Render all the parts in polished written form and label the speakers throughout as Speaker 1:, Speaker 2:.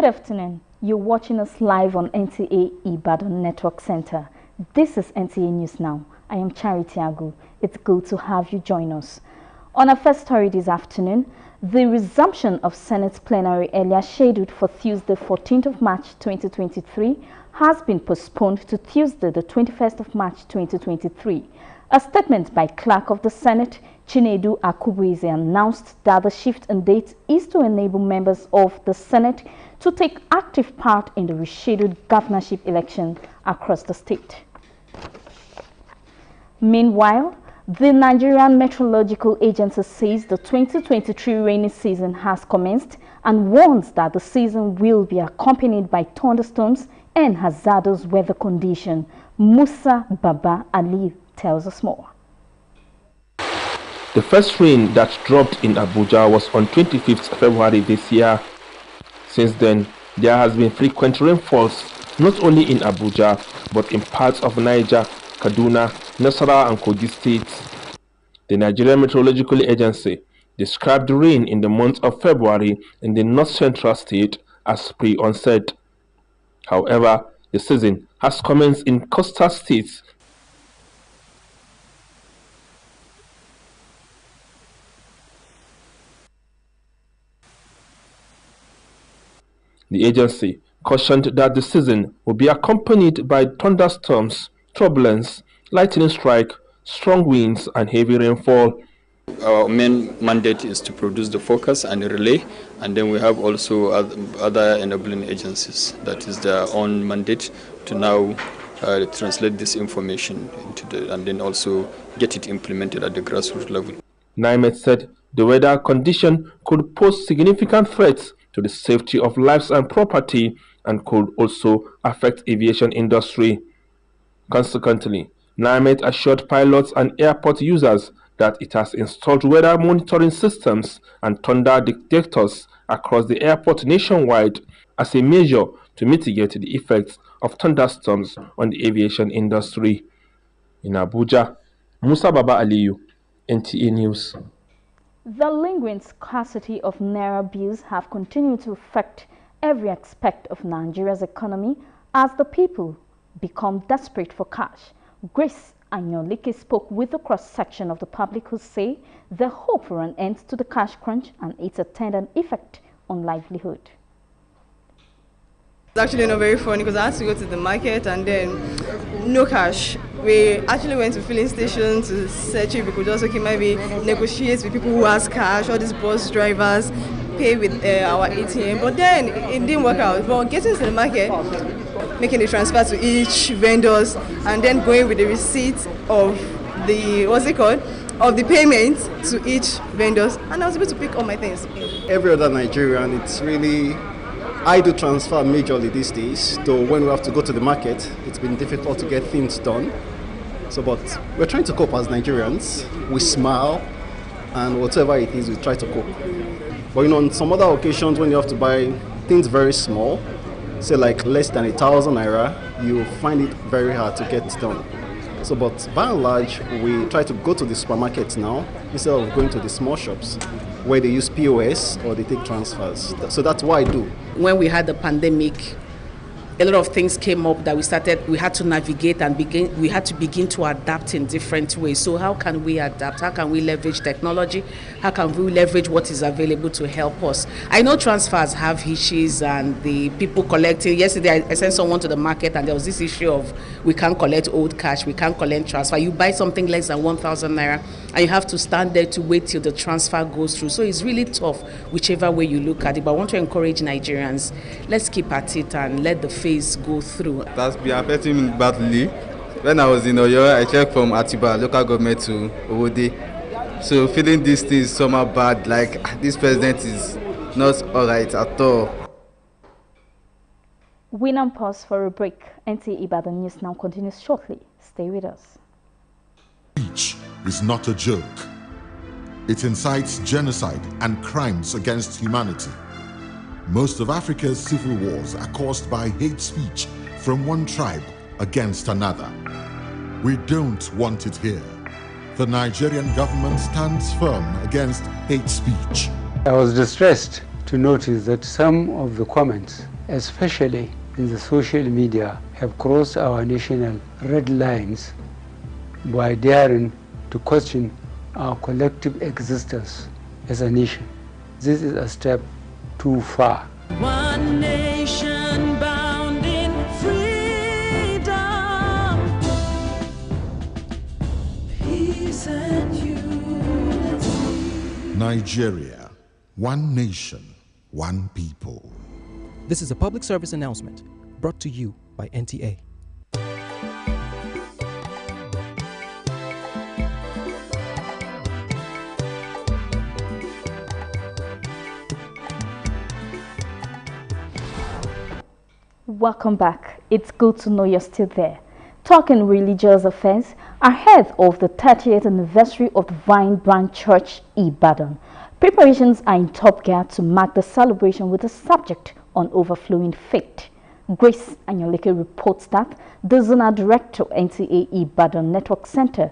Speaker 1: Good afternoon. You're watching us live on Nta Ibadan Network Center. This is NTA News Now. I am Charity Agu. It's good to have you join us. On our first story this afternoon, the resumption of Senate plenary earlier scheduled for Tuesday, 14th of March 2023 has been postponed to Tuesday, the 21st of March 2023. A statement by Clerk of the Senate, Chinedu Akubueze, announced that the shift in date is to enable members of the Senate to take active part in the rescheduled governorship election across the state. Meanwhile, the Nigerian Meteorological Agency says the 2023 rainy season has commenced and warns that the season will be accompanied by thunderstorms and hazardous weather conditions. Musa Baba Ali tells us more.
Speaker 2: The first rain that dropped in Abuja was on 25th February this year. Since then, there has been frequent rainfalls not only in Abuja but in parts of Niger, Kaduna, Nasarawa and Kogi states. The Nigerian Meteorological Agency described the rain in the month of February in the north-central state as pre-onset. However, the season has commenced in coastal states. The agency cautioned that the season will be accompanied by thunderstorms, turbulence, lightning strike, strong winds and heavy rainfall.
Speaker 3: Our main mandate is to produce the forecast and the relay, and then we have also other enabling agencies. That is their own mandate to now translate this information into and then also get it implemented at the grassroots level.
Speaker 2: NIMET said the weather condition could pose significant threats to the safety of lives and property and could also affect aviation industry. Consequently, NIMET assured pilots and airport users that it has installed weather monitoring systems and thunder detectors across the airport nationwide as a measure to mitigate the effects of thunderstorms on the aviation industry. In Abuja, Musa Baba Aliyu, NTA News.
Speaker 1: The lingering scarcity of Naira bills have continued to affect every aspect of Nigeria's economy as the people become desperate for cash. Grace Anyolike spoke with a cross-section of the public who say they hope for an end to the cash crunch and its attendant effect on livelihood.
Speaker 4: It's actually not very funny because I had to go to the market and then no cash. We actually went to filling stations to search if we could also maybe negotiate with people who has cash, all these bus drivers, pay with our ATM. But then it didn't work out. But getting to the market, making the transfer to each vendors and then going with the receipt of the, of the payment to each vendors, and I was able to pick all my things.
Speaker 5: Every other Nigerian, it's really, I do transfer majorly these days, though when we have to go to the market, it's been difficult to get things done. So, but we're trying to cope as Nigerians. We smile, and whatever it is, we try to cope. But on some other occasions when you have to buy things very small, say like less than 1,000 naira, you find it very hard to get done. So, but by and large, we try to go to the supermarkets now instead of going to the small shops where they use POS or they take transfers. So that's what I do.
Speaker 6: When we had the pandemic, a lot of things came up that we had to navigate and we had to begin to adapt in different ways. So how can we adapt? How can we leverage technology? How can we leverage what is available to help us? I know transfers have issues and the people collecting. Yesterday I sent someone to the market and there was this issue of we can't collect old cash, we can't collect transfer. You buy something less than 1,000 naira and you have to stand there to wait till the transfer goes through. So it's really tough whichever way you look at it. But I want to encourage Nigerians, let's keep at it and let the phase go through.
Speaker 7: That's been affecting me badly. When I was in Oyo, I checked from Atiba local government to Owode. So feeling these things somehow bad, like this president is not alright at all.
Speaker 1: We now pause for a break. Nta Ibadan News Now continues shortly. Stay with us.
Speaker 8: Speech is not a joke. It incites genocide and crimes against humanity. Most of Africa's civil wars are caused by hate speech from one tribe against another. We don't want it here. The Nigerian government stands firm against hate speech.
Speaker 9: I was distressed to notice that some of the comments especially in the social media, have crossed our national red lines by daring to question our collective existence as a nation. This is a step too far.
Speaker 10: One nation bound in freedom, peace and unity.
Speaker 8: Nigeria, one nation, one people.
Speaker 11: This is a public service announcement brought to you by NTA.
Speaker 1: Welcome back. It's good to know you're still there. Talking religious affairs, ahead of the 30th anniversary of the Vine Branch Church, Ibadan, preparations are in top gear to mark the celebration with a subject on overflowing faith. Grace Anyoleke reports that the Zonal Director, Nta Ibadan Network Center,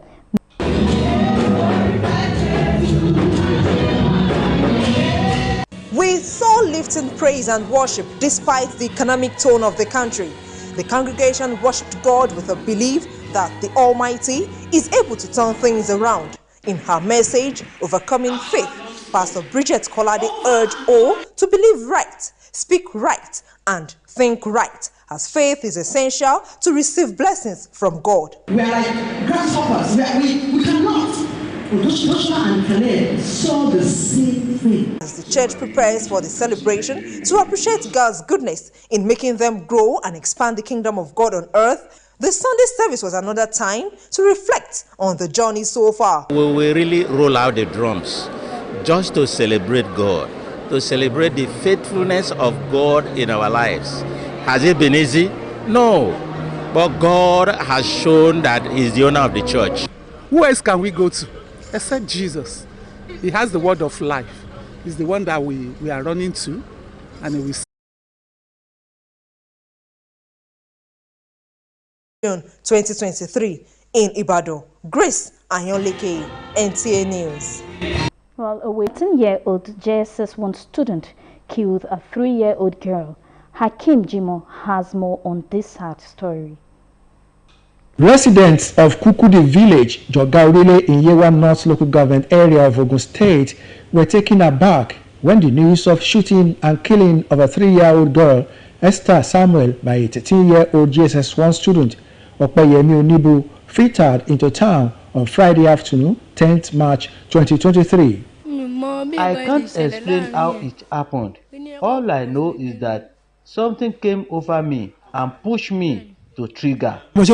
Speaker 12: with soul lifting praise and worship despite the economic tone of the country, the congregation worshipped God with a belief that the Almighty is able to turn things around. In her message, Overcoming Faith, Pastor Bridget Kolade urged all to believe right, speak right, and think right, as faith is essential to receive blessings from God.
Speaker 13: We are like grasshoppers. We cannot. Joshua and Caleb saw the same thing.
Speaker 12: As the church prepares for the celebration to appreciate God's goodness in making them grow and expand the kingdom of God on earth, the Sunday service was another time to reflect on the journey so far.
Speaker 14: We will really roll out the drums just to celebrate God, to celebrate the faithfulness of God in our lives. Has it been easy? No. But God has shown that He's the owner of the church.
Speaker 15: Who else can we go to except Jesus? He has the word of life. He's the one that we are running to, and He will.
Speaker 12: June 2023 in Ibadan. Grace Anyoleke, NTA News.
Speaker 1: Well, a 18-year-old JSS1 student killed a 3-year-old girl. Hakim Jimo has more on this sad story.
Speaker 16: Residents of Kukude village, Jogaurile in Yewa North local government area of Ogun State were taken aback when the news of shooting and killing of a 3-year-old girl, Esther Samuel, by a 13-year-old JSS1 student, Opeyemi Onibu, filtered into town on Friday afternoon, 10th March 2023.
Speaker 17: I can't explain how it happened. All I know is that something came over me and pushed me to trigger. As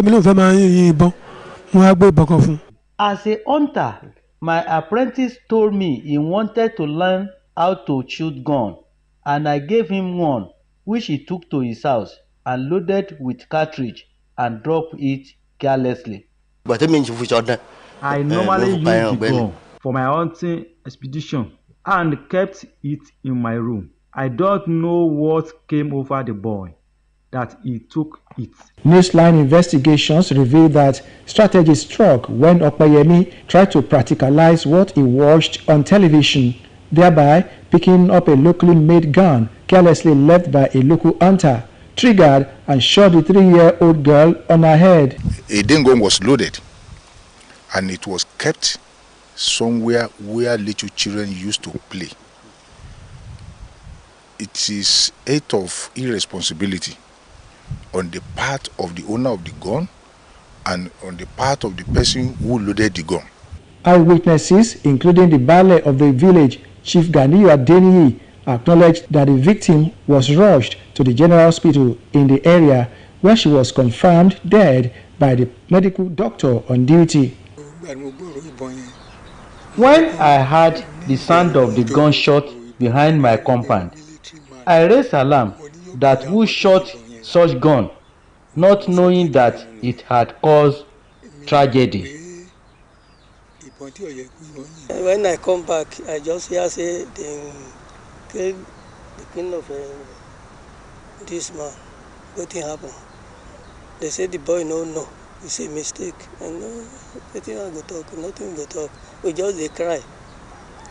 Speaker 17: a hunter, my apprentice told me he wanted to learn how to shoot gun, and I gave him one, which he took to his house and loaded with cartridge and dropped it carelessly. I normally use the gun for my hunting expedition and kept it in my room. I don't know what came over the boy that he took it.
Speaker 16: Newsline investigations revealed that strategy struck when Opeyemi tried to practicalize what he watched on television, thereby picking up a locally made gun carelessly left by a local hunter, triggered and shot the 3-year-old girl on her head.
Speaker 18: A gun was loaded and it was kept somewhere where little children used to play. It is an act of irresponsibility on the part of the owner of the gun and on the part of the person who loaded the gun.
Speaker 16: Eyewitnesses, including the baale of the village, Chief Ganiyu Adeniyi, acknowledged that the victim was rushed to the general hospital in the area where she was confirmed dead by the medical doctor on duty.
Speaker 17: When I heard the sound of the gunshot behind my compound, I raised alarm that who shot such gun, not knowing that it had caused tragedy.
Speaker 19: When I come back, I just hear say they killed the king of this man. Nothing happened. They say the boy no. It's a mistake. And nothing I go talk, nothing go talk. We just they cry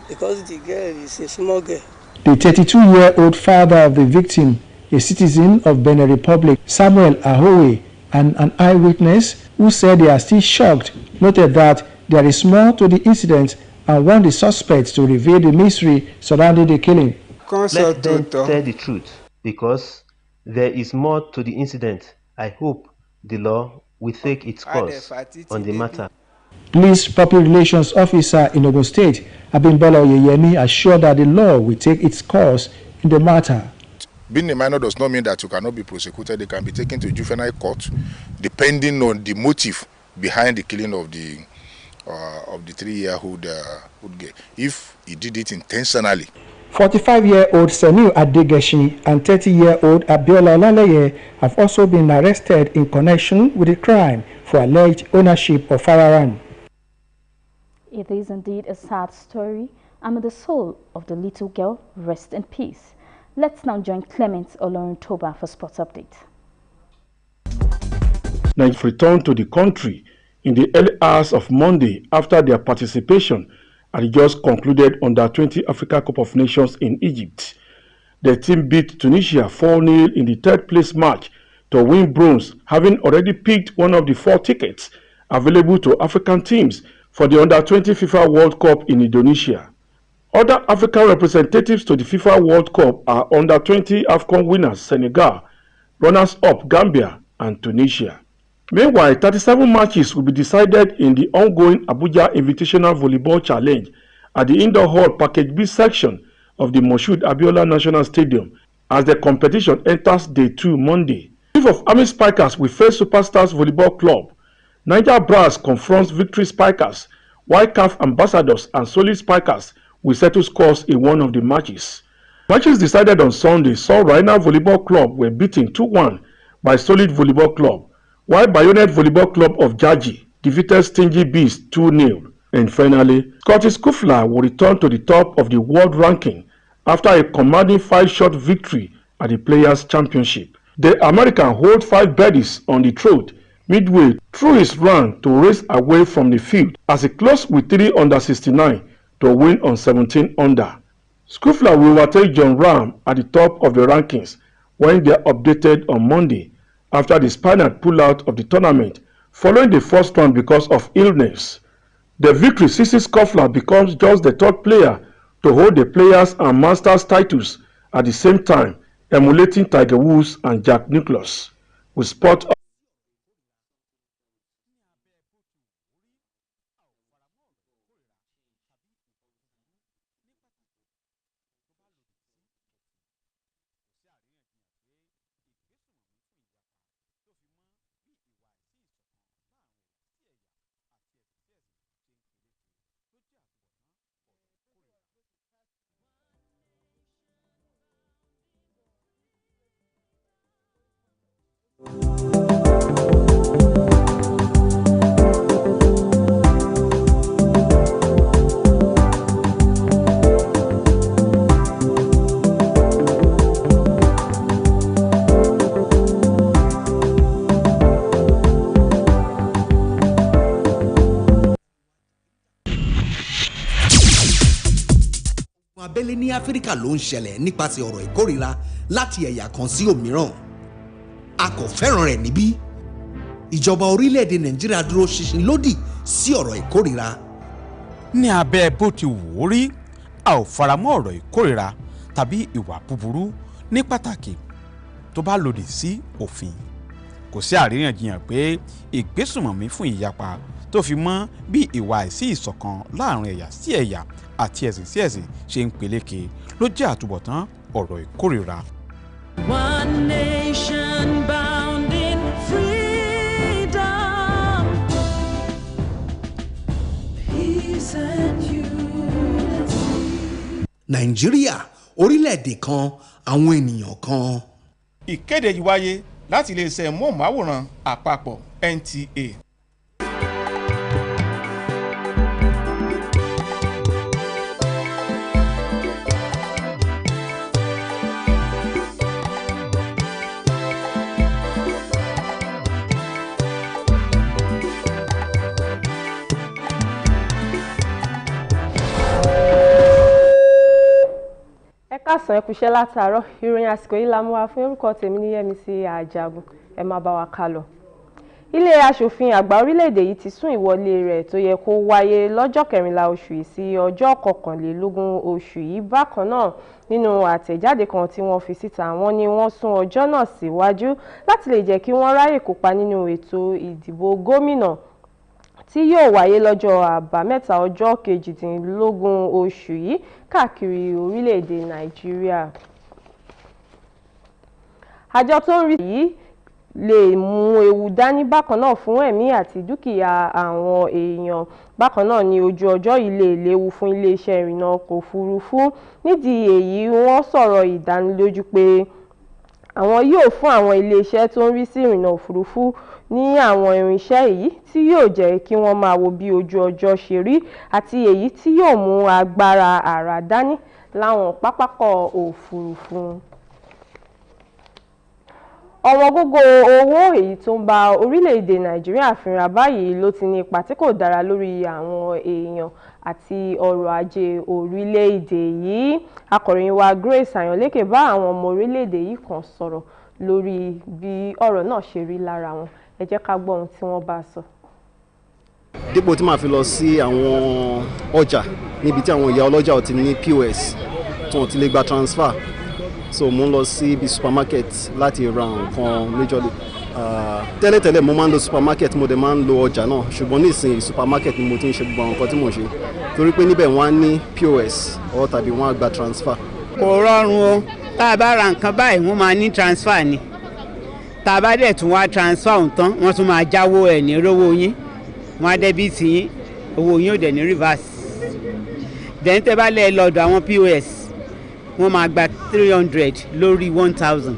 Speaker 19: because the girl is a small girl.
Speaker 16: The 32-year-old father of the victim A citizen of Benin Republic, Samuel Ahowe, and an eyewitness who said they are still shocked, noted that there is more to the incident and want the suspects to reveal the mystery surrounding the killing.
Speaker 17: Let them tell the truth, because there is more to the incident. I hope the law will take its course on the matter.
Speaker 16: Police Public Relations Officer in Ogun State, Abimbola Oyeyemi, assured that the law will take its course in the matter.
Speaker 18: Being a minor does not mean that you cannot be prosecuted. They can be taken to juvenile court, depending on the motive behind the killing of the 3-year-old girl. If he did it intentionally.
Speaker 16: 45-year-old Seniu Adegeshi and 30-year-old Abiola Olaleye have also been arrested in connection with the crime for alleged ownership of firearm.
Speaker 1: It is indeed a sad story, and may the soul of the little girl rest in peace. Let's now join Clement Olorin-Toba for sports update.
Speaker 2: Nigeria returned to the country in the early hours of Monday after their participation at the just concluded Under-20 Africa Cup of Nations in Egypt. The team beat Tunisia 4-0 in the third-place match to win bronze, having already picked one of the 4 tickets available to African teams for the Under-20 FIFA World Cup in Indonesia. Other African representatives to the FIFA World Cup are Under-20 AFCON winners Senegal, runners-up Gambia, and Tunisia. Meanwhile, 37 matches will be decided in the ongoing Abuja Invitational Volleyball Challenge at the Indoor Hall Package B section of the Moshood Abiola National Stadium as the competition enters Day 2 Monday. Chief of Army Spikers will face Superstars Volleyball Club. Niger Brass confronts Victory Spikers, while CAF Ambassadors and Solid Spikers will settle scores in one of the matches. Matches decided on Sunday saw Raina Volleyball Club were beaten 2-1 by Solid Volleyball Club, while Bayonet Volleyball Club of Jaji defeated Stingy Bees 2-0. And finally, Scottish Kufla will return to the top of the world ranking after a commanding 5-shot victory at the Players' Championship. The American holds 5 birdies on the trot midway through his run to race away from the field as he closed with 3 under 69 to win on 17 under. Skufla will overtake John Ram at the top of the rankings when they are updated on Monday after the Spaniard pulled out of the tournament following the first round because of illness. The victory sees Skufla becomes just the 3rd player to hold the Players and Masters titles at the same time, emulating Tiger Woods and Jack Nicklaus. With sport
Speaker 20: abẹ́lé ní áfíríkà ló ń ṣẹlẹ̀ nípasẹ̀ ọ̀rọ̀ ìkórìíra láti ẹ̀yà kan sí òmíràn. A kò fẹ́ràn rẹ̀ níbí. Ìjọba orílẹ̀-èdè Nàìjíríà dúró ṣinṣin lódì sí ọ̀rọ̀ ìkórìíra.
Speaker 21: Ní abẹ́ bó ti wù ó rí, a ò faramọ́ ọ̀rọ̀ ìkórìíra tàbí ìwà búburú ní pàtàkì tó bá lòdì sí òfin. Kò sí àríyànjiyàn pé ìgbésùnmọ̀mí fún ìyapa tó fi mọ́ bí ìwà àìsí ìṣọ̀kan láàrin ẹ̀yà sí ẹ̀yà àti ẹ̀sìn sí ẹ̀sìn ṣe ń peléke ló jẹ́ àtúbọ̀tán ọ̀rọ̀ ìkórìíra.
Speaker 10: One nation bound in freedom, peace and unity.
Speaker 20: Nàìjíríà, orílẹ̀-èdè kan, àwọn ènìyàn kan.
Speaker 22: Ìkéde yìí wáyé láti iléeṣẹ́ móhùnmáwòrán àpapọ̀ NTA.
Speaker 3: káàsán ẹ kú iṣẹ́ látàárọ̀ ìròyìn àsìkò yìí la mú wá fún orúkọ tèmi ní Yẹ́misí Àjàgùn ẹ máa bá wa ká lọ. Ilé aṣòfin àgbà orílẹ̀-èdè yìí ti sún ìwọlé rẹ̀ tó yẹ kó wáyé lọ́jọ́ 14 oṣù yìí sí ọjọ́ 21 oṣù yìí. Bákan náà nínú àtẹ̀jáde kan tí wọ́n fi síta wọ́n ní wọ́n sún ọjọ́ náà síwájú láti lè jẹ́ kí wọ́n ráyè kópa nínú ètò ìdìbò gómìnà tí yóò wáyé lọ́jọ́ àbámẹ́ta ọjọ́ 18 oṣù yìí káàkiri orílẹ̀-èdè Nàìjíríà. Àjọ tó ń rí yìí lè mú ewu dání bákan náà fún ẹ̀mí àti dúkìá àwọn èèyàn. Bákan náà ni ojú ọjọ́ yìí lè léwu fún iléeṣẹ́ ìrìnnà ọkọ̀ òfurufú. Nídìí èyí wọ́n sọ̀rọ̀ ìdánilójú pé àwọn yóò fún àwọn iléeṣẹ́ tó ń rí sí ìrìnnà òfurufú ní àwọn irinṣẹ́ èyí tí yóò jẹ́ kí wọ́n máa wo bí ojú ọjọ́ ṣe rí àti èyí tí yóò mú agbára àrà dání láwọn pápákọ̀ òfurufú. Ọ̀wọ́n gógó owó èyí tó ń ba orílẹ̀-èdè Nàìjíríà fínra báyìí ló ti ní ipa tí kò dára lórí àwọn èèyàn àti ọrọ̀ ajé orílẹ̀-èdè yìí. Akọ̀ròyìn wa Grace Ayọ̀lékè bá àwọn ọmọ orílẹ̀-èdè yìí kan sọ̀rọ̀ lórí bí ọ̀rọ̀ náà ṣe rí lára wọn. Ẹ jẹ́ ká gbọ́ ohun tí wọ́n bá sọ.
Speaker 5: Dípò tí màá fi lọ sí àwọn ọjà níbi tí àwọn ìyá ọlọ́jà ò ti ní POS tí wọ́n ti lè gba transfer, so mo ń lọ sí ibi supermarket láti ra nǹkan majorly. Tẹ́lẹ̀tẹ́lẹ̀ mo máa ń lo supermarket, mo dẹ̀ máa ń lo ọjà náà, ṣùgbọ́n nísìnyí supermarket ni mo ti ń ṣe gbogbo àwọn nǹkan tí mo ṣe torí pé níbẹ̀ wọ́n á ní POS ọ̀ tàbí wọ́n á gba transfer.
Speaker 4: Kò rọrùn o, tá a bá ra nǹkan báyìí wọ́n máa ní transfer ni, tá a bá dẹ̀ tún wá transfer ọ̀hún tán wọ́n tún máa jáwó ẹ̀ ní rówó yín, wọ́n á dẹ́bìtì yín, owó yín ò dẹ̀ ní reverse. Then tẹ́ bá lẹ̀ lọ́dọ̀ àwọn POS wọ́n máa gba 300 lórí 1000,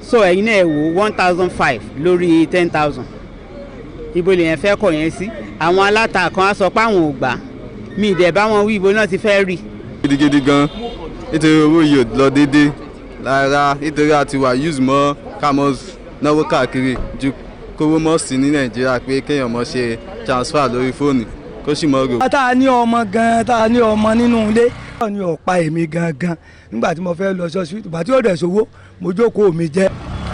Speaker 4: so ẹ̀yin náà wò 1005 lórí 10,000. Ibo lèyàn fẹ́ kọ̀ yẹn sí? Àwọn alátakàn á sọ pé àwọn ò gbà, mi ì dẹ̀ bá wọn wí, ibo náà ti fẹ́ rí.
Speaker 7: Gidigidi gan nítorí owó yìí ò lọ déédéé rárá, nítorí àti wà use mọ́ kámọ́ náwó káàkiri ju kówó mọ́ sí ní Nàìjíríà pé kéèyàn mọ́ ṣe transfer lórí fóònù kó sì mọ́ rò.
Speaker 23: tá a ní ọmọ gan, tá a ní ọmọ nínú ilé ní ọ̀pá èmi gangan nígbà tí mo fẹ́ lọ ṣọ́ọ̀ṣì ìgbà tí ó dẹ̀ sówó mo jókòó mi jẹ́.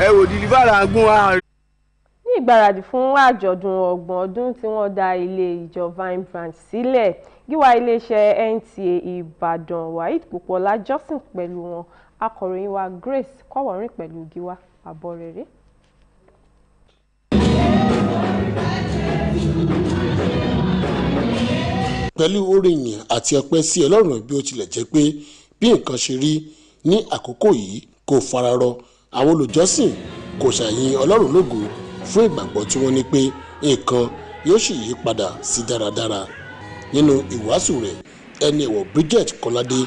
Speaker 24: ẹ wò dìlíbàrà gún wa.
Speaker 3: Ní ìgbáradì fún àjọ̀dún ọgbọ̀n ọdún tí wọ́n dá ilé ìjọ Vine Branch sílẹ̀, gíwá iléeṣẹ́ Nta Ibadan Waheed Pópóọlá jọ́sìn pẹ̀lú wọn. Akọ̀ròyìn wa Grace kọ́wọ̀ọ́rìn pẹ̀lú gíwá Àbọ̀rẹ̀rẹ̀.
Speaker 25: Pẹ̀lú orin ìyìn àti ọpẹ́ sí Ọlọ́run bí ó tilẹ̀ jẹ́ pé bí nǹkan ṣe rí ní àkókò yìí kò fararọ, àwọn olùjọ́sìn kò ṣàyìn Ọlọ́run lógo fún ìgbàgbọ́ tí wọ́n ní pé nǹkan yóò sì yí padà sí dáradára. Nínú ìwàásù rẹ̀, ẹni ẹ̀wọ̀ Bridget Kọ́ládé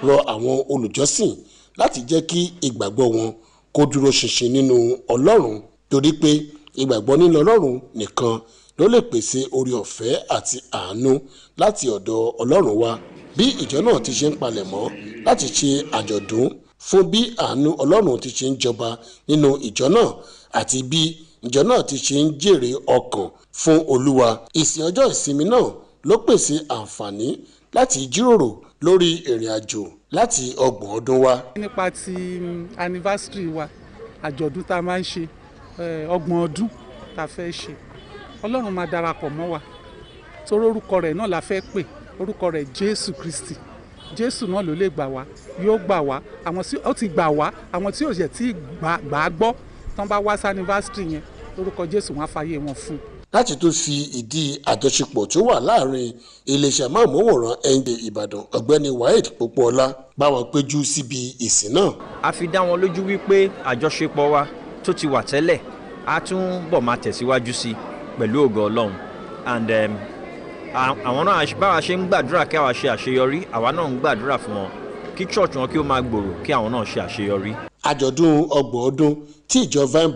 Speaker 25: rọ àwọn olùjọ́sìn láti jẹ́ kí ìgbàgbọ́ wọn kó dúró ṣinṣin nínú Ọlọ́run torí pé ìgbàgbọ́ nínú Ọlọ́run nìkan ló lè pèsè oore ọ̀fẹ́ àti àánú láti ọ̀dọ̀ Ọlọ́run wá. Bí ìjọ náà ti ṣe ń palẹ̀mọ́ láti ṣe àjọ̀dún fún bí àánú Ọlọ́run ti ṣe ń jọba nínú ìjọ náà àti bí ìjọ náà ti ṣe ń jèrè ọkàn fún Olúwa. Ìsìn ọjọ́ ìsinmi náà ló pèsè àǹfààní láti jíròrò lórí ìrìn àjò láti 30 ọdún wá.
Speaker 15: Nípa ti anniversary wa, àjọ̀dún tá a máa ń ṣe 30 ọdún tá a fẹ́ ṣe, Ọlọ́run máa darapọ̀ mọ́ wa torí orúkọ rẹ̀ náà la fẹ́ pè, orúkọ rẹ̀ Jésù Kristi. Jésù náà ló lè gbà wá, yóò gbà wá, àwọn tí ó ti gbà wá, àwọn tí ò yẹ tí gbà á gbọ́ tán bá wá sí anniversary yẹn lórúkọ Jésù wọn á fàyè wọn fún.
Speaker 25: Láti tó fi ìdí àjọṣepọ̀ tó wà láàrin iléeṣẹ́ máàmúwòrán Nta Ìbàdàn ọ̀gbẹ́ni Waheed Pópóọlá bá wọn péjú síbi ìsìn náà.
Speaker 26: A fi dá wọn lójú wípé àjọṣepọ̀ wa tó ti wà tẹ́lẹ̀ á tún bọ̀ máa tẹ̀síwájú sí pẹ̀lú ògo Ọlọ́run, and àwọn náà báwa ṣe ń gbàdúrà kí àwa ṣe àṣeyọrí, àwa náà ń gbàdúrà fún wọn kí church wọn kí ó máa gbòòrò kí àwọn náà ṣe àṣeyọrí.
Speaker 25: Àjọ̀dún 30 ọdún tí ìjọ Vine